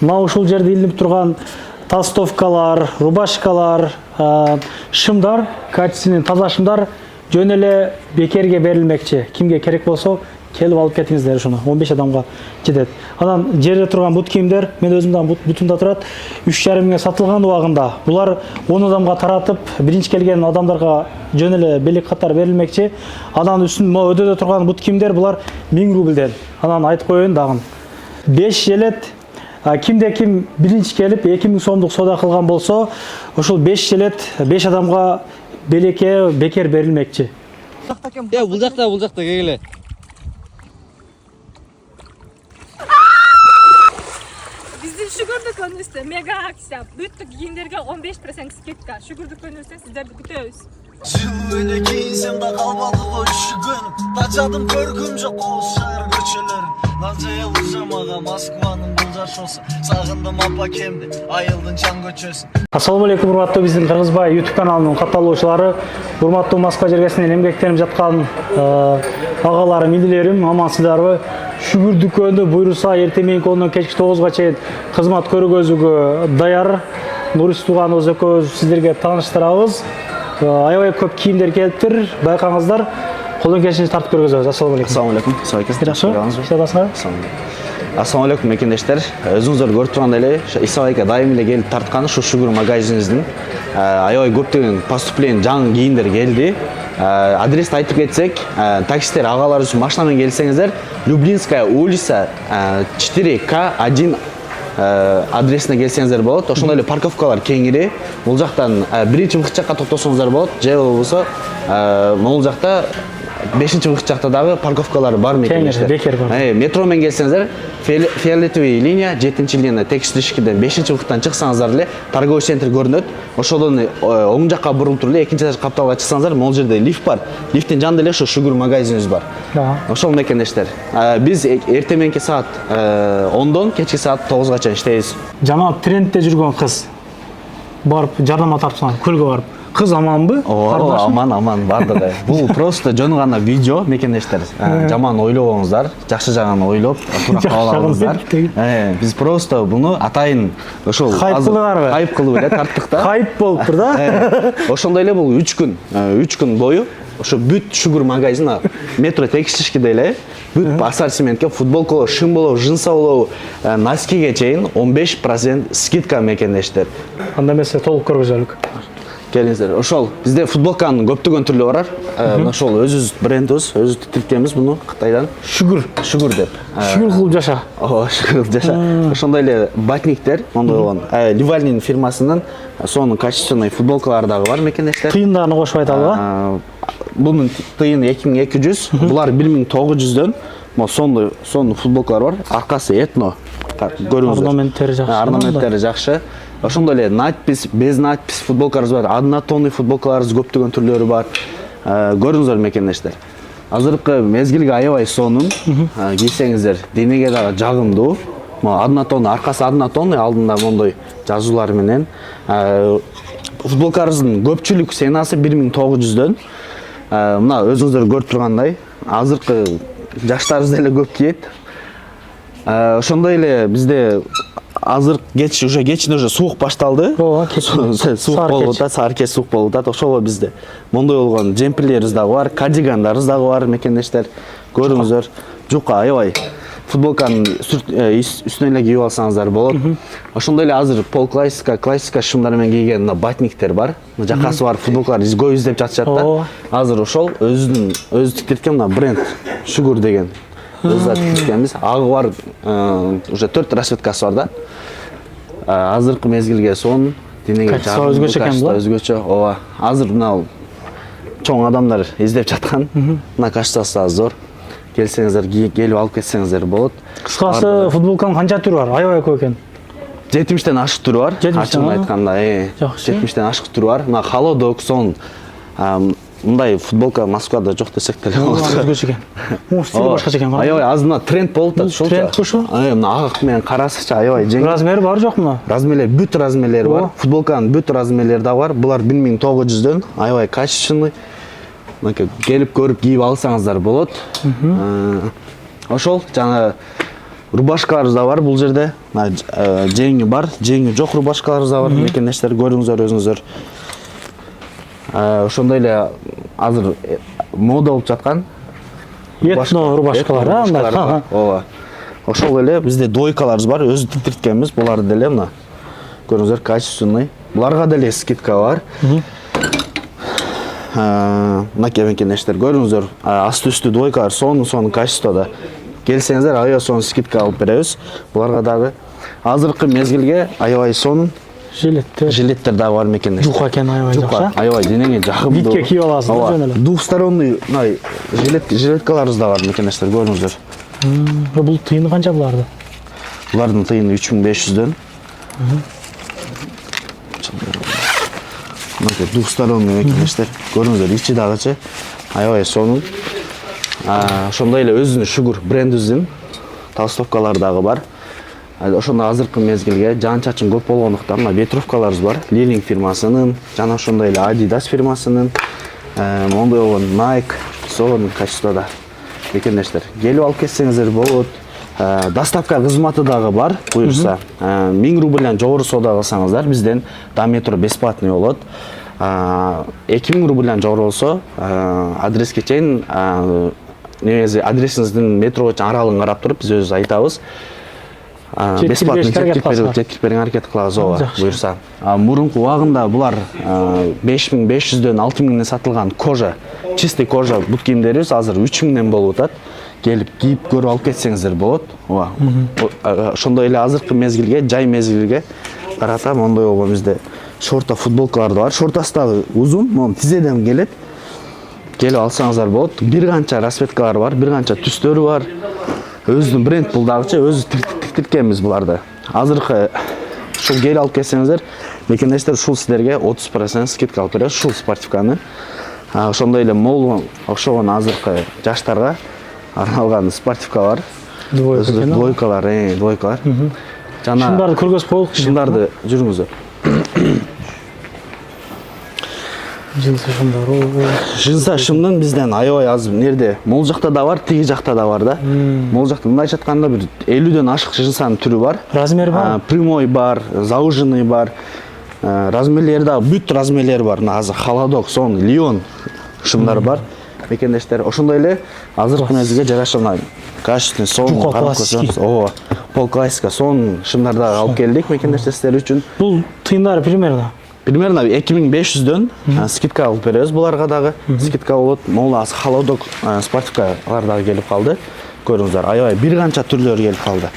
Мына ушул жерде илинип турган толстовкалар, рубашкалар, шымдар, качественный таза шымдар жөн эле бекерге берилмекчи. Кимге керек болсо, келип алып кетиңиздер ушуну. 15 адамга жетет. Анан жерде турган бут кийимдер, мен өзүмдөн бутумда турат, 3,5 миңге сатылган убагында. Булар 10 адамга таратып, биринчи келген адамдарга жөн эле белек катар берилмекчи. Анан үстүндө өдөдө турган бут кийимдер булар 1000 рубльден. Анан айтып коеюн дагы. 5 желет кимде ким биринчи келип 2000 сомдук соода кылган болсо, ушул 5 желет 5 адамга белекке бекер берилмекчи. Бул жакта келгиле. Биздин Шүгүрдүк өнүстө мега акция. Бүттүк кийимдерге 15% скидка. Шүгүрдүк өнүстө сиздерди күтөбүз. Жылыны кийсем да калбады го үшүгөнүм. Тачадым көркүм жок Ош шаар көчөлөрүн. Назел жамага Москванын бул жашоосу. Сагындым апакемди, айылдын чаң көчөсүн. Ассаламу алейкум, урматтуу биздин Кыргызбай YouTube каналынын катталуучулары, урматтуу Москва жергесинен эмгектенип жаткан агаларым, инилерим, амансыздарбы? Шүгүрдүккөндө буйруса эртең менен колунан кечки 9га чейин кызмат көргөзүүгө даяр. Нурис тууганыбыз экөөбүз сиздерге тааныштырабыз. Аябай көп кийимдер келиптир, байкаңыздар. Колдон келишинче тартып көргөзөбүз. Ассаламу алейкум. Assalomu alaykum. Assalomu alaykum мекендештер. Өзүңүздөр көрүп тургандай эле, Иса айка дайым эле келип тарткан ушу Шүгүр магазинибиздин аябай көптөгөн поступление жаңы кийимдер келди. Адрести айтып кетсек, таксистер агалар үчүн машина менен келсеңиздер, Люблинская улица 4К1 адресине келсеңиздер болот. Ошондой эле парковкалар кеңири. Бул жактан биринчи выход жакка токтосоңуздар болот. Же болбосо могул жакта 5-выход жакта дагы парковкалар бар мекендештер. Бекер бар. Метро менен келсеңиздер, фиолетовый линия 7-линия текстилишкиден 5-выходтан чыксаңыздар эле торговый центр көрүнөт. Ошодон оң жакка бурулуп туруп эле 2-этаж капталга чыксаңыздар, могул жерде лифт бар. Лифттин жанында эле ошо Шүгүр магазинибиз бар. Ошол мекендештер. Биз эртең мененки саат 10дон кечки саат 9га чейин иштейбиз. Жана трендте жүргөн кыз барып жардам тартып көлгө барып. Кыз аманбы? Аман бардыгы. Бул просто жөн гана видео мекендештер. Жаман ойлобоңуздар, жакшы жагын ойлоп, туура кабыл алыңыздар. Биз просто буну атайын ошол хайп кылып эле тарттык да. Хайп болуптур да. Ошондой эле бул 3 күн бою ошо бүт Шүгүр магазин метро текстилишкиде эле бүт ассортиментке футболка болобу, шым болобу, жинса болобу, носкиге чейин 15% скидка мекендештер. Анда эмесе толук көргөзөлүк. Келиңиздер. Ошол бизде футболканын көптөгөн түрлү бар. Ошол өзүбүз брендибиз, өзүбүз тиркемиз буну Кытайдан. Шүгүр деп. Шүгүр кылып жаша. Шүгүр кылып жаша. Ошондой эле батниктер, мондой болгон. Ливальнин фирмасынын сонун качественный футболкалары дагы бар мекендештер. Тыйындарын кошуп айталыбы? Бунун тыйыны 2200, булар 1900дөн. Сонун футболкалар бар. Аркасы этно. Көрүңүздөр. Орнаменттери жакшы. Ошондой эле надпись, без надпись футболкаларыбыз бар. Однотонный футболкаларыбыз көптөгөн түрлөрү бар. Көрүңүздөр мекендештер. Азыркы мезгилге аябай сонун. Кийсеңиздер, денеге дагы жагымдуу. Однотонный, аркасы однотонный, алдында мондой жазуулар менен. Футболкаларыбыздын көпчүлүк ценасы 1900дөн. Мына өзүңүздөр көрүп тургандай, азыркы жаштарыбыз деле көп кийет. Ошондой эле бизде азыр кечинде уже суук башталды. Суук болуп атат, саар кеч суук болуп атат. Ошол бизде мондой болгон джемперлерибиз дагы бар, кардигандарыбыз дагы бар мекендештер. Көрүңүздөр, жука аябай футболканын үстүнө эле кийип алсаңыздар болот. Ошондой эле азыр пол классика шымдар менен кийген батниктер бар. Жакасы бар футболкалар изгой издеп жатышат да. Азыр ошол өзү тиктирген мына бренд Шүгүр деген. Өзү тиктиргенбиз. Агы бар, уже 4 расцветкасы бар да. Азыркы мезгилге сонун, денеге жагымдуу, өзгөчө экен бул. Өзгөчө. Ооба. Азыр мына чоң адамдар издеп жаткан. Мына качествосы да зор. Келсеңиздер, келип алып кетсеңиздер болот. Кыскасы, футболканын канча түрү бар? Аябай көп экен. 70тен ашык түрү бар. Ачыгын айтканда, 70тен ашык түрү бар. Мына холодок, сон мындай футболка Москвада жок десек деле болот. Өзгөчө экен. Стили башкача экен. Аябай аз мына тренд болуп атат ошол. Тренд ошо. Мына ак менен карасыча аябай жеңил. Размери бар жок мына? Размерлер, бүт размерлери бар. Футболканын бүт размерлери да бар. Булар 1900дөн, аябай качественный. Келип көрүп кийип алсаңыздар болот. Ошол жана Рубашкаларыбыз да бар бул жерде. Жеңи бар, жеңи жок рубашкаларыбыз да бар. Мекендештер көрүңүздөр өзүңүздөр. Ошондой эле азыр мода болуп жаткан Этно рубашкалар, андай. Ооба. Ошол эле бизде дойкаларыбыз бар, өзү тиктирткенбиз. Буларды деле мына көрүңүздөр качественный. Буларга деле скидка бар. Мынакей мекендештер көрүңүздөр, асты үстү дойкалар сонун качествода. Келсеңиздер, аябай сонун скидка алып беребиз. Буларга дагы азыркы мезгилге аябай сонун жилеттер дагы бар мекендештер. Жука экен аябай жакшы. Аябай денеңе жакып. Битке кийип аласыз да жөн эле. Двухсторонный жилеткаларыбыз да бар мекендештер көрүңүздөр. Бул тыйыны канча буларды? Булардын тыйыны 3500дөн. Мынакей двухсторонный мекендештер көрүңүздөр, ичи дагычы аябай сонун. Ошондой эле өзүнүн Sugar брендибиздин толстовкалары дагы бар. Ошондо азыркы мезгилге жаан-чачын көп болгондуктан мына ветровкаларыбыз бар. Лилинг фирмасынын, жана ошондой эле Adidas фирмасынын, мондой болгон Nike сонун качествода мекендештер. Келип алып кетсеңиздер болот. Доставка кызматы дагы бар, буюрса. 1000 рубльдан жогору соода кылсаңыздар бизден до метро бесплатный болот. 2000 рубльдан жогору болсо адреске чейин адресиңиздин метрого чейин аралыгын карап туруп биз өзүбүз айтабыз. Бесплатно жеткирип берүүгө аракет кылабыз, ооба, буюрса. Мурунку убагында булар 5500дөн 6000ден сатылган кожа, чистый кожа бут кийимдерибиз азыр 3000ден болуп атат. Келип кийип көрүп алып кетсеңиздер болот. Ооба. Ошондой эле азыркы мезгилге, жай мезгилге карата мондой болгон бизде шорта футболкалар да бар. Шортасы дагы узун, монун тизеден келет. Келип алсаңыздар болот. Бир канча расцветкалар бар, бир канча түстөрү бар. Өзүнүн бренд бул дагычы, өзү тиктирткенбиз буларды. Азыркы ушул келип алып келсеңиздер, мекендештер ушул силерге 30% скидка алып беребиз, ушул спортивканы. Ошондой эле мол окшогон азыркы жаштарга арналган спортивкалар, двойкалар. Жана шымдарды көргөзүп коелук. Шымдарды жүрүңүздөр. Жынса шымдар. Жынса шымдын бизден аябай аз нерде, мол жакта да бар, тиги жакта да бар да. Мол жакта мындайча айтканда бир 50дөн ашык жынсанын түрү бар. Размери бар? Прямой бар, зауженный бар. Размерлери да бүт размерлери бар. Мына азыр холодок, сон, лион шымдар бар. Мекендештер, ошондой эле азыркы мезгилге жарашкан качественный сонун классический. Ооба, пол классика сонун шымдарды алып келдик мекендештер силер үчүн. Бул тыйындары примерно 2500дөн скидка алып беребиз буларга дагы. Скидка болот. Могул аз холодок спортивкалар дагы келип калды. Көрүңүздөр, аябай бир канча түрлөрү келип калды.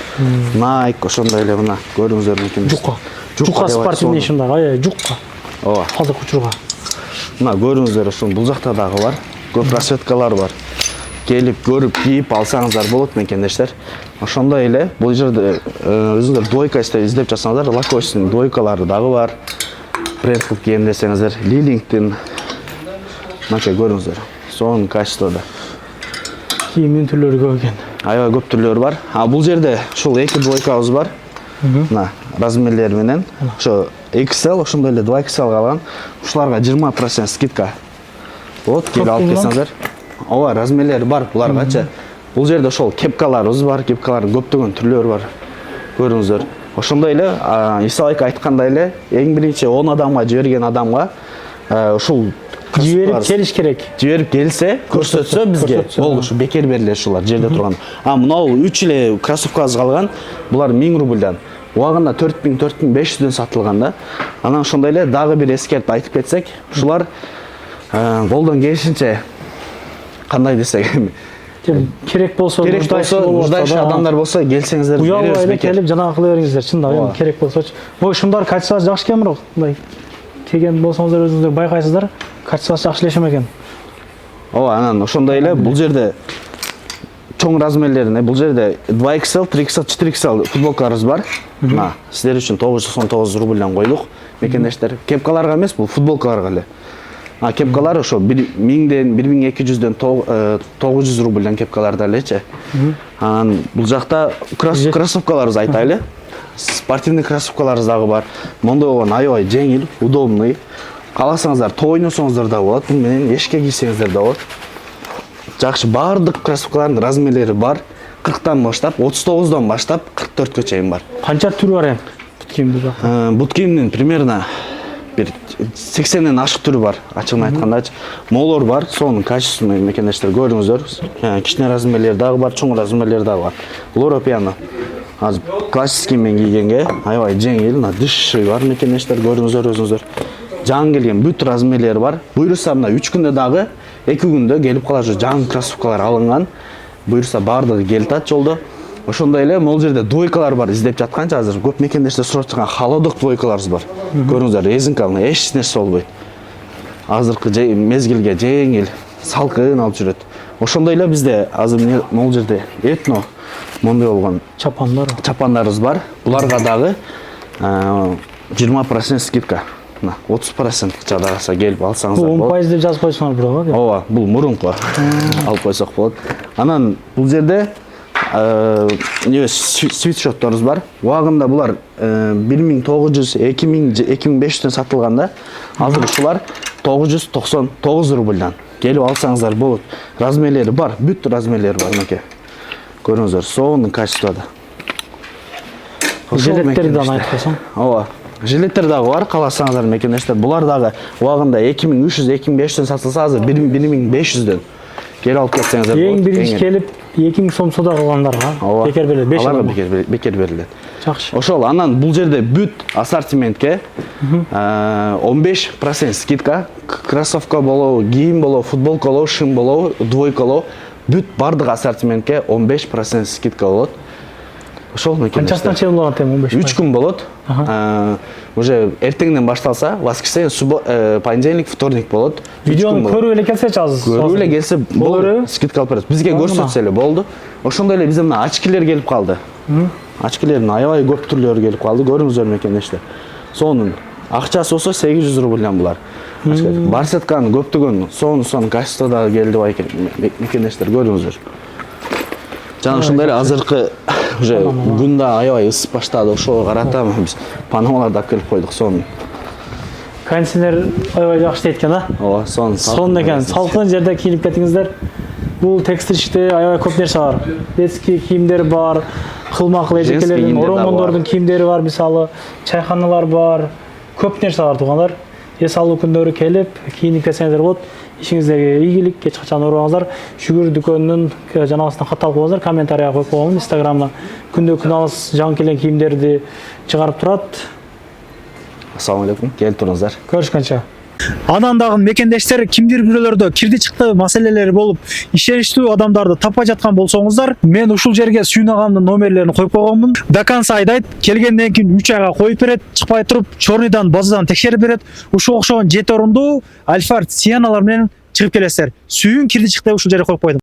Nike ошондой эле мына көрүңүздөр мекендештер. Жука спортивный шымдар, аябай жука. Ооба. Азыркы учурга. Мына көрүңүздөр, ушул бул жакта дагы бар. Көп расцветкалар бар. Келип көрүп кийип алсаңыздар болот мекендештер. Ошондой эле бул жерде өзүңүздөр дойка издеп жатсаңыздар, Lacoste'нин дойкалары дагы бар. Бренд кылып кийем десеңиздер, Лилингтин. Мынакей көрүңүздөр, сонун качествода. Кийимдин түрлөрү көп экен. Аябай көп түрлөрү бар. Бул жерде ушул эки дойкабыз бар. Мына размерлери менен. Ошо XL, ошондой эле 2XL калган. Ушуларга 20% скидка. Вот, келип алып келсеңиздер. Ооба, размерлери бар буларгачы. Бул жерде ошол кепкаларыбыз бар, кепкалардын көптөгөн түрлөрү бар. Көрүңүздөр. Ошондой эле, Иса айка айткандай эле, эң биринчи 10 адамга жиберген адамга ушул жиберип келиш керек. Жиберип келсе, көрсөтсө бизге, болду, ушу бекер берилет ушулар жерде турган. Мынау 3 эле кроссовкабыз калган, булар 1000 рубльдан. Убагында 4500дөн сатылган да. Анан ошондой эле дагы бир эскертип айтып кетсек, ушулар колдон келишинче кандай десек керек болсо, нуждайчы адамдар болсо келсеңиздер беребиз. Уялбай эле келип жанагы кыла бериңиздер, чындап керек болсочу. Бул шымдар качествасы жакшы экен, бирок мындай келген болсоңуздар өзүңүздөр байкайсыздар, качествасы жакшы эле экен. Ооба, анан ошондой эле бул жерде чоң размерлерине, бул жерде 2XL, 3XL, 4XL футболкаларыбыз бар. Мына силер үчүн 999 рубльдан койдук. Мекендештер, кепкаларга эмес, бул футболкаларга эле. Кепкалар ошо 1000ден 1200дөн 900 рубльдан кепкалар да элечи. Анан бул жакта кроссовкаларыбыз айтайлы. Спортивный кроссовкаларыбыз дагы бар. Мондой болгон аябай жеңил, удобный. Кааласаңыздар той ойносоңуздар да болот, менен эшикке кийсеңиздер да болот. Жакшы, баардык кроссовкалардын размерлери бар. 40'tan баштап, 39'dan баштап 44-кө чейин бар. Канча түрү бар эми? Бут кийимди жакта. Бут кийимдин примерно bir 80'den ашык түрү бар. Ачыгын айтканда, молор бар. Сонун качествосун мекендештер көрүңүздөр. Кичине размерлери дагы бар, чоң размерлери дагы бар. Лора Piano. Азыр классический мен кийгенге аябай жеңил, дышшый бар мекендештер көрүңүздөр өзүңүздөр. Жаңы келген бүт размерлери бар. Буйруса мына 3 күндө дагы 2 күндө келип калат жаңы кроссовкалар алынган. Буйруса бардыгы келип атат жолдо. Ошондой эле могул жерде двойкалар бар, издеп жатканча азыр көп мекендештер сурап жаткан холодок двойкаларыбыз бар. Көрүңүздөр, резинкалуу, эч нерсе болбойт. Азыркы мезгилге жеңил, салкын алып жүрөт. Ошондой эле бизде азыр могул жерде этно мондой болгон чапандарыбыз бар. Буларга дагы 20% скидка. 30% жадагаса келип алсаңыздар болот. 10% деп жазып койсоңор бирок, э? Ооба, бул мурунку. Алып койсок болот. Анан бул жерде свитшотторубуз бар. Убагында булар 1900, 2000, 2500ден сатылганда, азыр ушулар 999 рубльдан келип алсаңыздар болот. Размерлери бар, бүт размерлери бар меке. Көрүңүздөр, сонун качествода. Жилеттерди да айтып койсоң. Ооба. Жилеттер дагы бар, кааласаңыздар мекендештер. Булар дагы убагында 2300, 2500ден сатылса, азыр 1500дөн келип алып кетсеңиздер болот. Эң биринчи келип 2000 сом суда калгандарга бекер берилет. 5 аларга бекер берилет. Жакшы. Ошол анан бул жерде бүт ассортиментке 15% скидка, кроссовка болобу, кийим болобу, футболка болобу, шым болобу, двойка болобу, бүт бардык ассортиментке 15% скидка болот. Ошол мекендештер. Канчасынан чейин болгон тем 15%? 3 күн болот. Уже эртеңден башталса, воскресенье, понедельник, вторник болот. Видеону көрүп эле келсечи азыр. Көрүп эле келсе болду. Скидка алып берет. Бизге көрсөтсө эле болду. Ошондой эле бизде мына очкилер келип калды. Очкилердин аябай көп түрлөрү келип калды. Көрүңүздөр мекендештер. Сонун акчасы болсо 800 рубльдан булар. Барсетканын көптөгөн сонун качестводагы келди байке мекендештер көрүңүздөр. Жана ошондой эле азыркы уже күн да аябай ысып баштады. Ошого карата биз панамаларды алып келип койдук сонун. Кондиционер аябай жакшы дейт экен, а? Ооба, сонун экен. Салкын жерде кийинип кетиңиздер. Бул текстильчикте аябай көп нерсе бар. Детский кийимдер бар, кылмакыл эжекелердин, оромондордун кийимдери бар, мисалы, чайханалар бар. Көп нерсе бар туугандар. Эс алуу күндөрү келип, кийинип кетсеңиздер болот. İşinizde iyilik, geç kaçan uğrağınızlar. Şükür dükkanının canavasına katal koyuyorlar. Kommentariya koyup koyalım. Instagram'da күндө күн алыс жаңы келген кийимдерди чыгарып турат. Assalamu alaikum. Келип туруңуздар. Көрүшкөнчө. Анан дагы мекендештер кимдир бирөөлөрдө кирди чыкты маселелери болуп, ишеничтүү адамдарды таппай жаткан болсоңуздар, мен ушул жерге Сүйүн агамдын номерлерин коюп койгонмун. До конца айдайт. Келгенден кийин 3 айга коюп берет, чыкпай туруп, чорныйдан, базадан текшерип берет. Ушул окшогон 7 орундуу Альфард Сианалар менен чыгып келесиздер. Сүйүн кирди чыкты ушул жерге коюп койдум.